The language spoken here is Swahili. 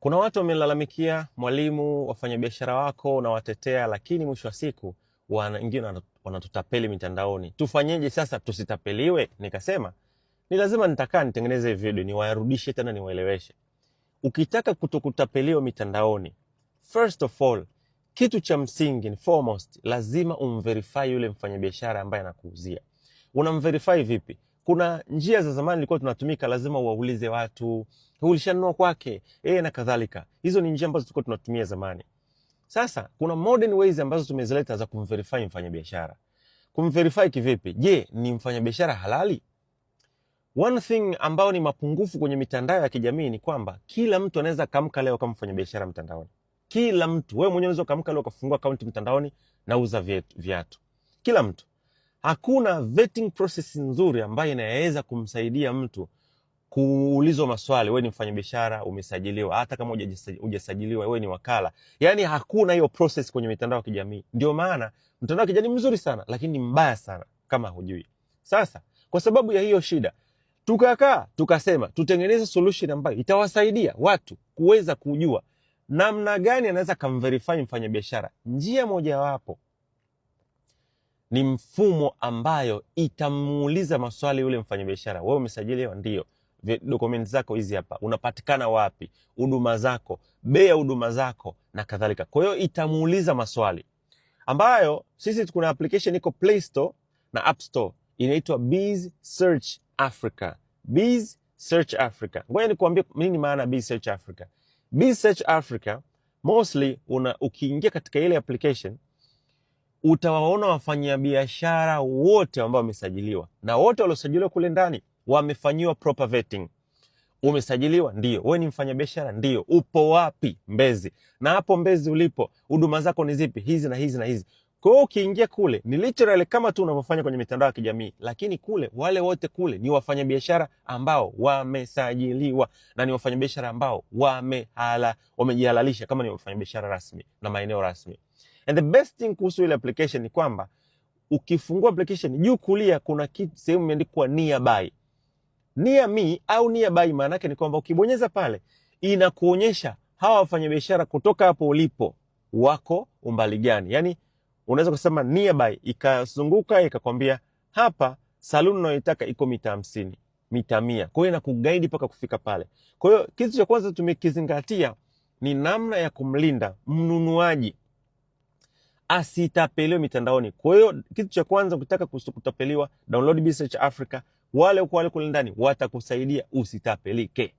Kuna watu wamelalamikia mwalimu, wafanyabiashara wako unawatetea, lakini mwisho wa siku wengine wanatutapeli mitandaoni. Tufanyeje sasa tusitapeliwe? Nikasema ni lazima nitakaa nitengeneze video niwarudishe tena niwaeleweshe. Ukitaka kutokutapeliwa mitandaoni, first of all, kitu cha msingi ni foremost, lazima umverify yule mfanyabiashara ambaye anakuuzia. Unamverify vipi? Kuna njia za zamani ilikuwa tunatumika, lazima uwaulize watu, ulishanunua kwake, na kadhalika. Hizo ni njia ambazo tulikuwa tunatumia zamani. Sasa kuna modern ways ambazo tumezileta za kumverify mfanyabiashara. Kumverify kivipi? Je, ni mfanyabiashara halali? One thing ambao ni mapungufu kwenye mitandao ya kijamii ni kwamba kila mtu anaweza kaamka leo kama mfanyabiashara mtandaoni. Kila mtu, wewe mwenyewe unaweza kaamka leo kufungua account mtandaoni na uza viatu. Kila mtu. Hakuna vetting process nzuri ambayo inaweza kumsaidia mtu kuulizwa maswali, wewe ni mfanyabiashara, umesajiliwa, hata kama hujasajiliwa, wewe ni wakala. Yaani hakuna hiyo process kwenye mitandao ya kijamii. Ndio maana mtandao wa kijamii mzuri sana, lakini ni mbaya sana kama hujui. Sasa, kwa sababu ya hiyo shida, tukasema tutengeneze solution ambayo itawasaidia watu kuweza kujua namna gani anaweza kumverify mfanyabiashara. Njia mojawapo ni mfumo ambayo itamuuliza maswali yule mfanyabiashara. Wewe umesajiliwa? Ndio. Dokumenti zako hizi hapa. Unapatikana wapi? Huduma zako, bei ya huduma zako na kadhalika. Kwa hiyo itamuuliza maswali ambayo sisi kuna application iko Play Store na App Store, inaitwa Biz Search Africa. Biz Search Africa. Ngoja nikuambie nini maana Biz Search Africa. Biz Search Africa mostly ukiingia katika ile application utawaona wafanyabiashara wote ambao wamesajiliwa, na wote waliosajiliwa kule ndani wamefanyiwa proper vetting. Umesajiliwa? Ndio. Wewe ni mfanyabiashara? Ndio. Upo wapi? Mbezi. Na hapo Mbezi ulipo, huduma zako ni zipi? Hizi na hizi na hizi. Kwa hiyo ukiingia kule ni literally kama tu unavyofanya kwenye mitandao ya kijamii, lakini kule wale wote kule ni wafanyabiashara ambao wamesajiliwa na ni wafanyabiashara ambao wamejihalalisha kama ni wafanyabiashara rasmi na maeneo rasmi. And the best thing kuhusu ile application ni kwamba ukifungua application juu kulia kuna sehemu imeandikwa nearby. Near me au nearby maana yake ni kwamba ukibonyeza pale inakuonyesha hawa wafanyabiashara kutoka hapo ulipo wako umbali gani. Yaani unaweza kusema nearby ikazunguka ikakwambia hapa saluni unayoitaka iko mita 50, mita 100. Kwa hiyo inakuguide mpaka kufika pale. Kwa hiyo kitu cha kwanza tumekizingatia ni namna ya kumlinda mnunuaji asitapeliwe mitandaoni. Kwa hiyo kitu cha kwanza ukitaka kutapeliwa, download Biz Search Africa. Wale kule ndani watakusaidia usitapelike.